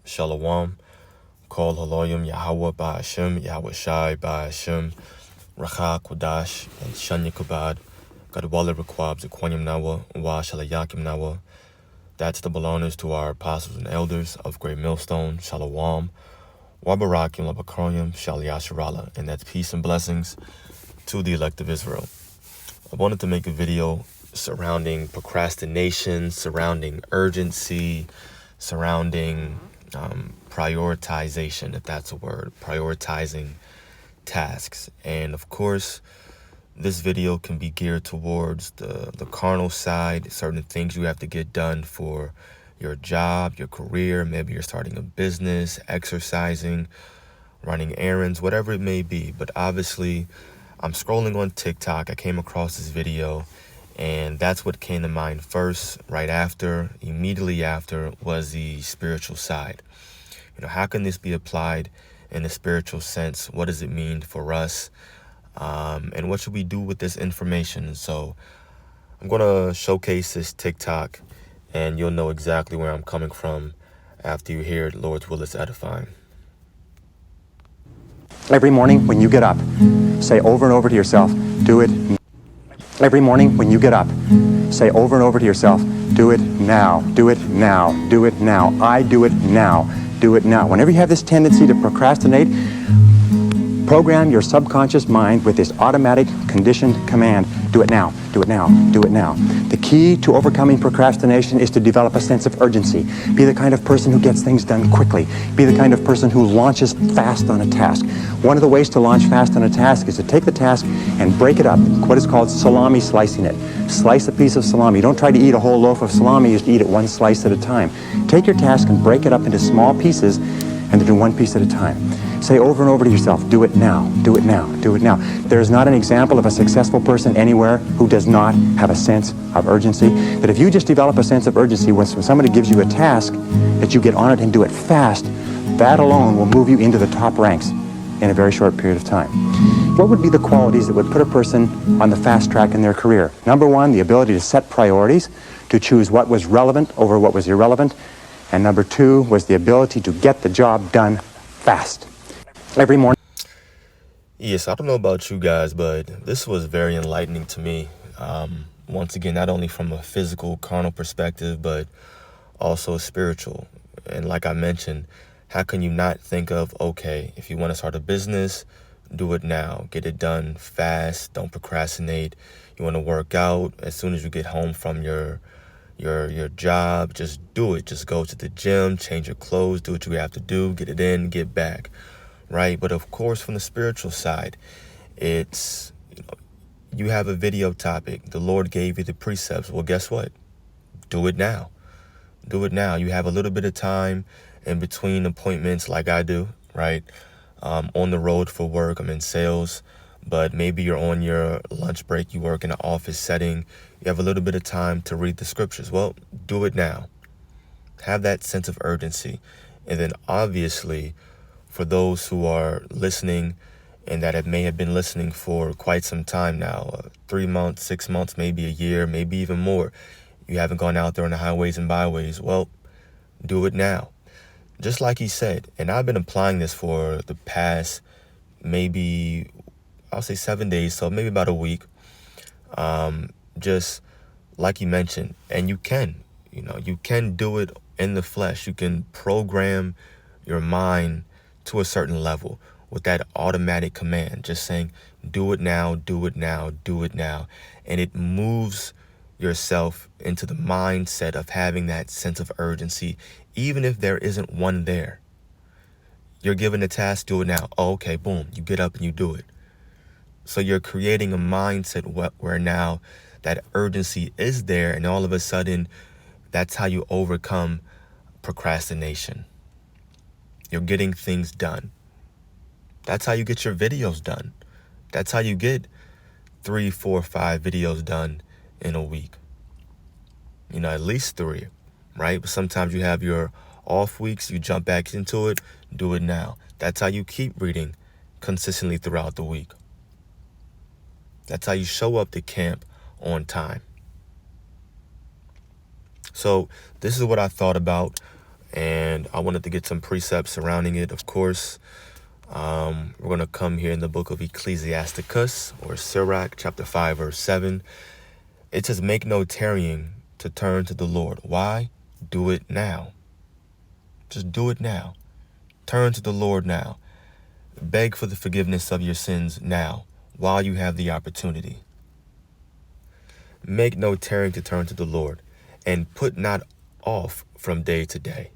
Shalom. Kol Haloyim Yahweh Ba'ashem, Yahweh Shai Ba'ashem, Racha Kodash, and Shanya Kabad, Gadwala Requab, Zequanium Nawa, Wa Shalayakim Nawa. That's the belongers to our apostles and elders of Great Millstone, Shalom, Wabarakim Labakroyim, Shalyasharala, and that's peace and blessings to the elect of Israel. I wanted to make a video surrounding procrastination, surrounding urgency, surrounding prioritization, if that's a word, prioritizing tasks. And of course, this video can be geared towards the carnal side, certain things you have to get done for your job, your career. Maybe you're starting a business, exercising, running errands, whatever it may be. But obviously, I'm scrolling on TikTok. I came across this video, and that's what came to mind first. Right after, immediately after, was the spiritual side. How can this be applied in a spiritual sense? What does it mean for us? And what should we do with this information? So I'm going to showcase this TikTok, and you'll know exactly where I'm coming from after you hear it. Lord's will is edifying. Every morning when you get up, say over and over to yourself, do it. Every morning when you get up, say over and over to yourself, do it now, do it now, do it now. I do it now, do it now. Whenever you have this tendency to procrastinate, program your subconscious mind with this automatic conditioned command, do it now, do it now, do it now. The key to overcoming procrastination is to develop a sense of urgency. Be the kind of person who gets things done quickly. Be the kind of person who launches fast on a task. One of the ways to launch fast on a task is to take the task and break it up, what is called salami slicing it. Slice a piece of salami. Don't try to eat a whole loaf of salami, just eat it one slice at a time. Take your task and break it up into small pieces and do one piece at a time. Say over and over to yourself, do it now, do it now, do it now. There is not an example of a successful person anywhere who does not have a sense of urgency. That if you just develop a sense of urgency when somebody gives you a task, that you get on it and do it fast, that alone will move you into the top ranks in a very short period of time. What would be the qualities that would put a person on the fast track in their career? Number one, the ability to set priorities, to choose what was relevant over what was irrelevant. And number two was the ability to get the job done fast. Every morning. Yes, I don't know about you guys, but this was very enlightening to me. Once again, not only from a physical, carnal perspective, but also spiritual. And like I mentioned, how can you not think of, okay, if you want to start a business, do it now. Get it done fast. Don't procrastinate. You want to work out as soon as you get home from your job, just do it. Just go to the gym, change your clothes, do what you have to do, get it in, get back. Right? But of course, from the spiritual side, it's, you have a video topic. The Lord gave you the precepts. Well, guess what? Do it now. Do it now. You have a little bit of time in between appointments like I do, right? On the road for work. I'm in sales, but maybe you're on your lunch break. You work in an office setting. You have a little bit of time to read the scriptures. Well, do it now. Have that sense of urgency. And then obviously, for those who are listening and that may have been listening for quite some time now, 3 months, 6 months, maybe a year, maybe even more, you haven't gone out there on the highways and byways, well, do it now. Just like he said, and I've been applying this for the past maybe, I'll say 7 days, so maybe about a week. Just like he mentioned, and you can do it in the flesh. You can program your mind to a certain level with that automatic command, just saying, do it now, do it now, do it now. And it moves yourself into the mindset of having that sense of urgency, even if there isn't one there. You're given a task, do it now. Oh, okay, boom, you get up and you do it. So you're creating a mindset where now that urgency is there, and all of a sudden, that's how you overcome procrastination. You're getting things done. That's how you get your videos done. That's how you get 3, 4, 5 videos done in a week. At least 3, right? But sometimes you have your off weeks, you jump back into it, do it now. That's how you keep reading consistently throughout the week. That's how you show up to camp on time. So this is what I thought about and I wanted to get some precepts surrounding it, of course. We're going to come here in the book of Ecclesiasticus, or Sirach, chapter 5, verse 7. It says, make no tarrying to turn to the Lord. Why? Do it now. Just do it now. Turn to the Lord now. Beg for the forgiveness of your sins now, while you have the opportunity. Make no tarrying to turn to the Lord, and put not off from day to day.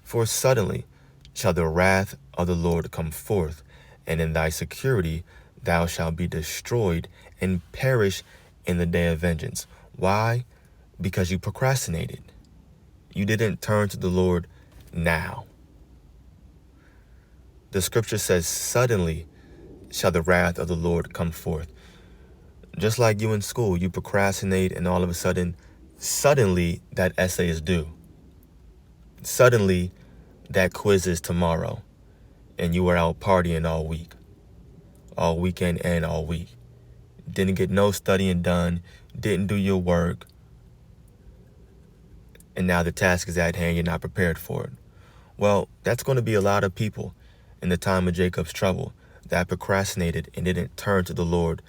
For suddenly shall the wrath of the Lord come forth, and in thy security thou shalt be destroyed and perish in the day of vengeance. Why? Because you procrastinated. You didn't turn to the Lord now. The scripture says, suddenly shall the wrath of the Lord come forth. Just like you in school, you procrastinate, and all of a sudden, suddenly that essay is due. Suddenly that quiz is tomorrow, and you were out partying all week, all weekend and all week. Didn't get no studying done, didn't do your work, and now the task is at hand, you're not prepared for it. Well, that's going to be a lot of people in the time of Jacob's trouble that procrastinated and didn't turn to the Lord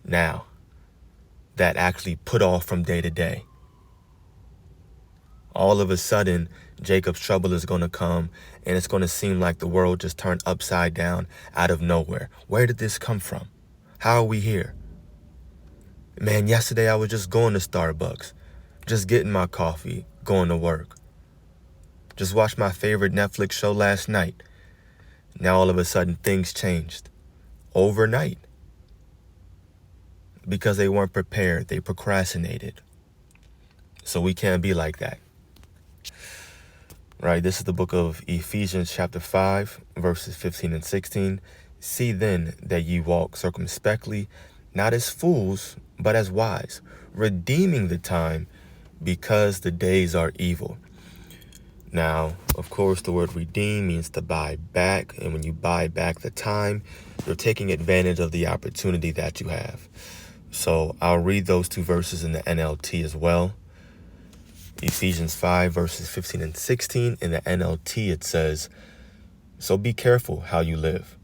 now, that actually put off from day to day. All of a sudden, Jacob's trouble is going to come, and it's going to seem like the world just turned upside down out of nowhere. Where did this come from? How are we here? Man, yesterday I was just going to Starbucks, just getting my coffee, going to work. Just watched my favorite Netflix show last night. Now all of a sudden things changed overnight because they weren't prepared. They procrastinated. So we can't be like that. Right, this is the book of Ephesians chapter 5, verses 15 and 16. See then that ye walk circumspectly, not as fools, but as wise, redeeming the time, because the days are evil. Now, of course, the word redeem means to buy back, and when you buy back the time, you're taking advantage of the opportunity that you have. So I'll read those two verses in the NLT as well. Ephesians 5, verses 15 and 16. In the NLT, it says, so be careful how you live.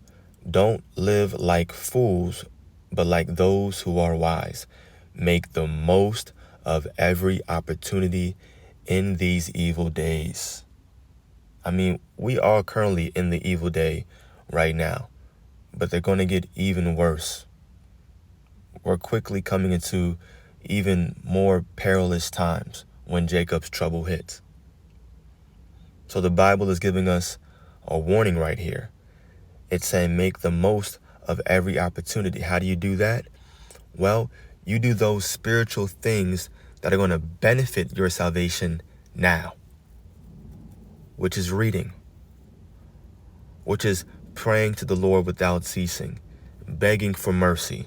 Don't live like fools, but like those who are wise. Make the most of every opportunity in these evil days. I mean, we are currently in the evil day right now, but they're going to get even worse. We're quickly coming into even more perilous times when Jacob's trouble hits. So the Bible is giving us a warning right here. It's saying make the most of every opportunity. How do you do that? Well, you do those spiritual things that are going to benefit your salvation now, which is reading, which is praying to the Lord without ceasing, begging for mercy.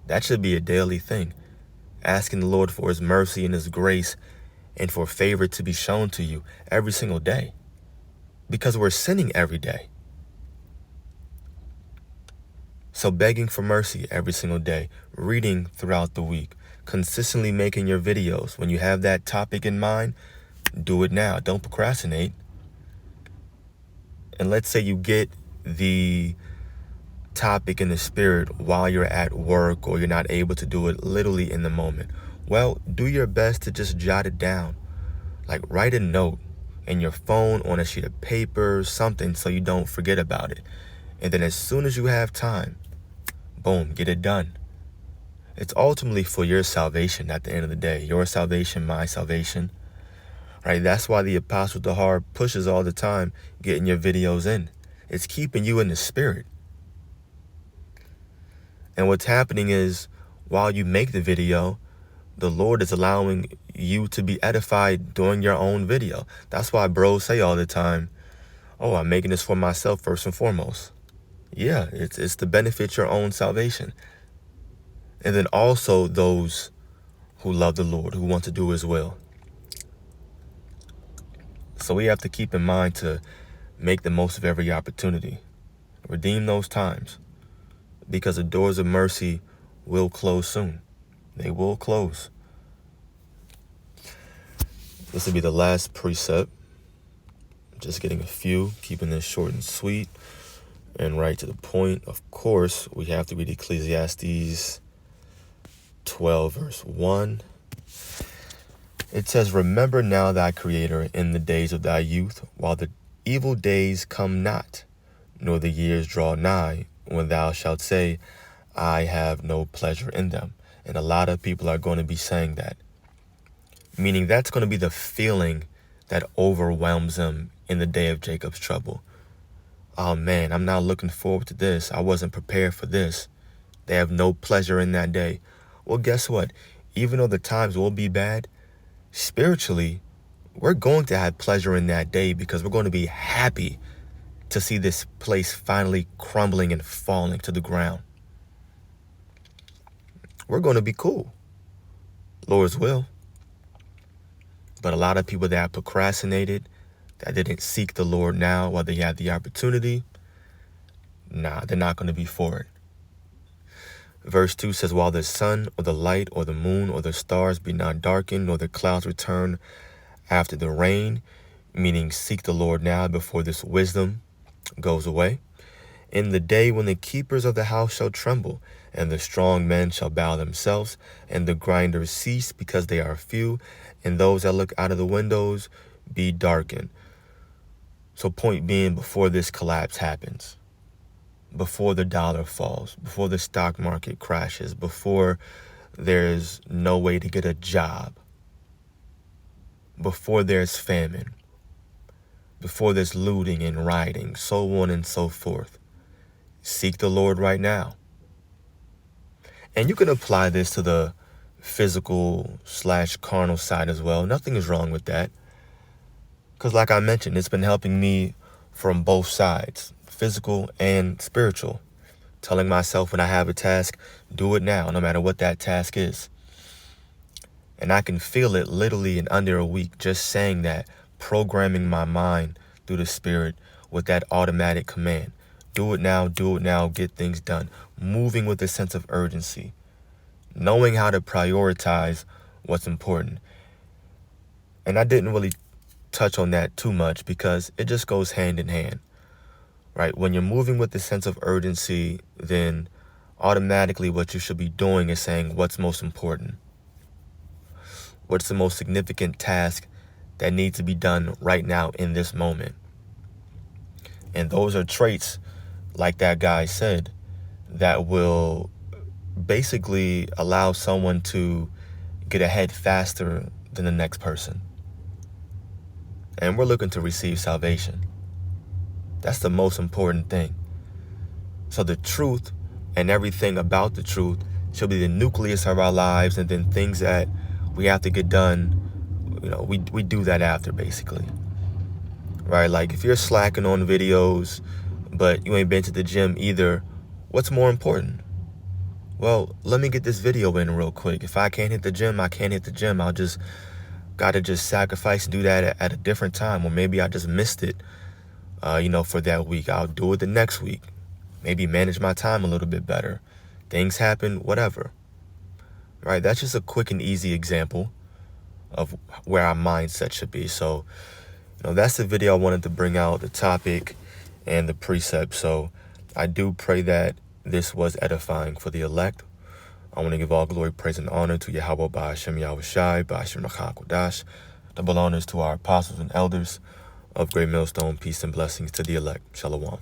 That should be a daily thing. Asking the Lord for his mercy and his grace and for favor to be shown to you every single day, because we're sinning every day. So begging for mercy every single day, reading throughout the week, consistently making your videos. When you have that topic in mind, do it now. Don't procrastinate. And let's say you get the topic in the spirit while you're at work, or you're not able to do it literally in the moment. Well, do your best to just jot it down. Like write a note in your phone, on a sheet of paper, something, so you don't forget about it. And then as soon as you have time, boom, get it done. It's ultimately for your salvation at the end of the day. Your salvation, my salvation. Right? That's why the Apostle Dahar pushes all the time, getting your videos in. It's keeping you in the spirit. And what's happening is, while you make the video, the Lord is allowing you to be edified during your own video. That's why bros say all the time, oh, I'm making this for myself first and foremost. Yeah, it's to benefit your own salvation. And then also those who love the Lord, who want to do his will. So we have to keep in mind to make the most of every opportunity. Redeem those times, because the doors of mercy will close soon. They will close. This will be the last precept. just getting a few, keeping this short and sweet and right to the point. Of course, we have to read Ecclesiastes 12 verse 1. It says, "Remember now thy Creator in the days of thy youth, while the evil days come not, nor the years draw nigh, when thou shalt say, I have no pleasure in them." And a lot of people are going to be saying that, meaning that's going to be the feeling that overwhelms them in the day of Jacob's trouble. Oh man, I'm not looking forward to this. I wasn't prepared for this. They have no pleasure in that day. Well, guess what? Even though the times will be bad, spiritually, we're going to have pleasure in that day because we're going to be happy to see this place finally crumbling and falling to the ground. We're going to be cool. Lord's will. But a lot of people that procrastinated, that didn't seek the Lord now while they had the opportunity, they're not going to be for it. Verse 2 says, "While the sun or the light or the moon or the stars be not darkened, nor the clouds return after the rain," meaning seek the Lord now before this wisdom goes away, "in the day when the keepers of the house shall tremble, and the strong men shall bow themselves, and the grinders cease because they are few, and those that look out of the windows be darkened." So point being, before this collapse happens, before the dollar falls, before the stock market crashes, before there's no way to get a job, before there's famine, before there's looting and rioting, so on and so forth, seek the Lord right now. And you can apply this to the physical/carnal side as well. Nothing is wrong with that. Because like I mentioned, it's been helping me from both sides, physical and spiritual. Telling myself when I have a task, do it now, no matter what that task is. And I can feel it literally in under a week, just saying that, programming my mind through the Spirit with that automatic command. Do it now, get things done. Moving with a sense of urgency. Knowing how to prioritize what's important. And I didn't really touch on that too much because it just goes hand in hand, right? When you're moving with a sense of urgency, then automatically what you should be doing is saying what's most important. What's the most significant task that needs to be done right now in this moment? And those are traits, like that guy said, that will basically allow someone to get ahead faster than the next person. And we're looking to receive salvation. That's the most important thing. So the truth and everything about the truth should be the nucleus of our lives, and then things that we have to get done, we do that after, basically. Right? Like if you're slacking on videos, but you ain't been to the gym either, what's more important? Well, let me get this video in real quick. If I can't hit the gym, I can't hit the gym. I'll just gotta sacrifice and do that at a different time. Or maybe I just missed it, for that week. I'll do it the next week. Maybe manage my time a little bit better. Things happen, whatever. Right? That's just a quick and easy example of where our mindset should be. So, that's the video I wanted to bring out, the topic and the precept. So I do pray that this was edifying for the elect. I want to give all glory, praise, and honor to Yahweh Ba'ashem Yahushai, Ba'ashem Machakodash. Double honors to our apostles and elders of Great Millstone. Peace and blessings to the elect. Shalom.